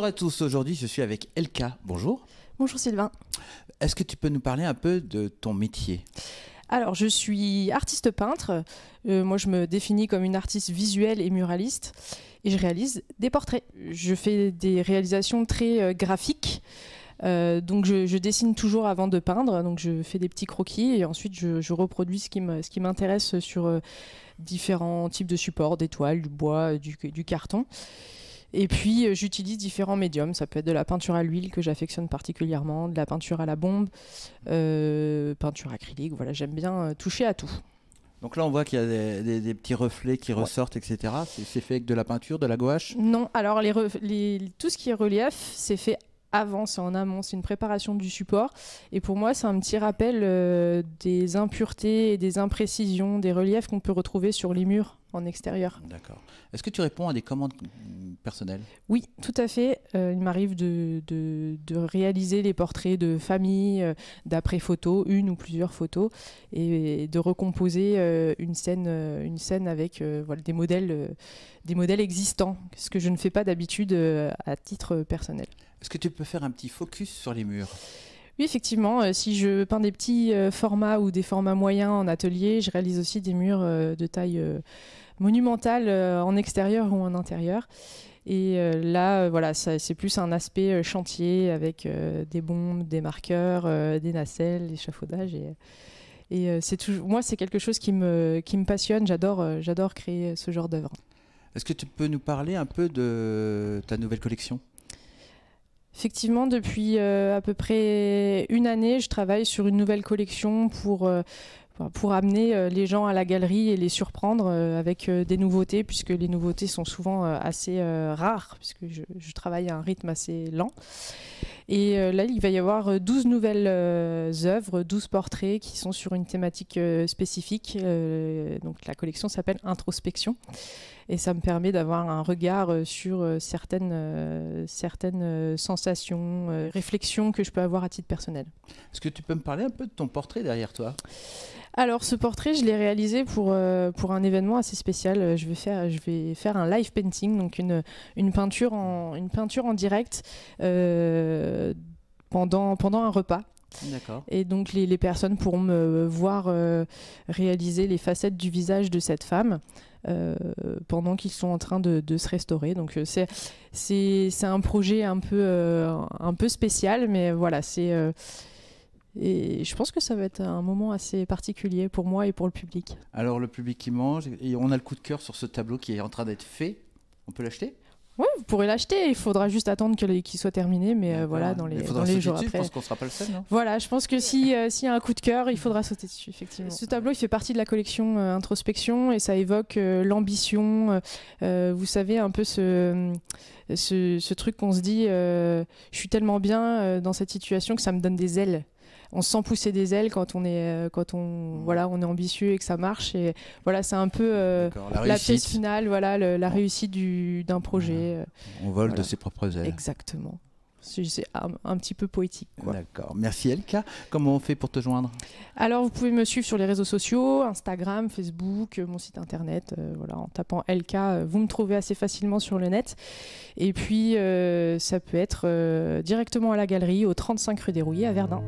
Bonjour à tous, aujourd'hui je suis avec Elka. Bonjour. Bonjour Sylvain. Est-ce que tu peux nous parler un peu de ton métier ? Alors je suis artiste peintre, moi je me définis comme une artiste visuelle et muraliste et je réalise des portraits. Je fais des réalisations très graphiques, donc je dessine toujours avant de peindre, donc je fais des petits croquis et ensuite je reproduis ce qui m'intéresse sur différents types de supports, des toiles, du bois, du carton. Et puis j'utilise différents médiums, ça peut être de la peinture à l'huile que j'affectionne particulièrement, de la peinture à la bombe, peinture acrylique, voilà, j'aime bien toucher à tout. Donc là on voit qu'il y a des petits reflets qui ressortent, etc. C'est fait avec de la peinture, de la gouache ? Non, alors tout ce qui est relief, c'est fait avant, c'est en amont, c'est une préparation du support. Et pour moi, c'est un petit rappel des impuretés et des imprécisions, des reliefs qu'on peut retrouver sur les murs en extérieur. D'accord. Est-ce que tu réponds à des commandes personnelles ? Oui, tout à fait. Il m'arrive de réaliser les portraits de famille d'après photos, une ou plusieurs photos, et de recomposer une scène avec voilà, des modèles existants, ce que je ne fais pas d'habitude à titre personnel. Est-ce que tu peux faire un petit focus sur les murs ? Oui, effectivement, si je peins des petits formats ou des formats moyens en atelier, je réalise aussi des murs de taille monumentale en extérieur ou en intérieur. Et là, voilà, c'est plus un aspect chantier avec des bombes, des marqueurs, des nacelles, l'échafaudage. Et moi, c'est quelque chose qui me passionne. J'adore créer ce genre d'œuvre. Est-ce que tu peux nous parler un peu de ta nouvelle collection ? Effectivement, depuis à peu près une année, je travaille sur une nouvelle collection pour amener les gens à la galerie et les surprendre avec des nouveautés, puisque les nouveautés sont souvent assez rares, puisque je travaille à un rythme assez lent. Et là, il va y avoir 12 nouvelles œuvres, 12 portraits qui sont sur une thématique spécifique. Donc la collection s'appelle Introspection. Et ça me permet d'avoir un regard sur certaines sensations, réflexions que je peux avoir à titre personnel. Est-ce que tu peux me parler un peu de ton portrait derrière toi ? Alors ce portrait, je l'ai réalisé pour un événement assez spécial. Je vais faire un live painting, donc une peinture en direct pendant un repas. D'accord. Et donc les personnes pourront me voir réaliser les facettes du visage de cette femme pendant qu'ils sont en train de se restaurer. Donc c'est un projet un peu spécial, mais voilà, et je pense que ça va être un moment assez particulier pour moi et pour le public. Alors le public qui mange, et on a le coup de cœur sur ce tableau qui est en train d'être fait. On peut l'acheter ? Oui, vous pourrez l'acheter. Il faudra juste attendre qu'il soit terminé, mais voilà, dans les jours après. Je pense qu'on ne sera pas le seul, non ? Voilà, je pense que s'il y a un coup de cœur, il faudra sauter dessus, effectivement. Ce tableau, il fait partie de la collection Introspection et ça évoque l'ambition. Vous savez, un peu ce truc qu'on se dit, je suis tellement bien dans cette situation que ça me donne des ailes. On se sent pousser des ailes quand on est ambitieux et que ça marche. Et voilà, c'est un peu la pièce finale, voilà, la réussite d'un projet. On vole de ses propres ailes. Exactement. C'est un petit peu poétique, quoi. D'accord. Merci Elka. Comment on fait pour te joindre ? Alors, vous pouvez me suivre sur les réseaux sociaux, Instagram, Facebook, mon site internet. Voilà, en tapant Elka, vous me trouvez assez facilement sur le net. Et puis, ça peut être directement à la galerie, au 35 rue des Rouillés à Verdun.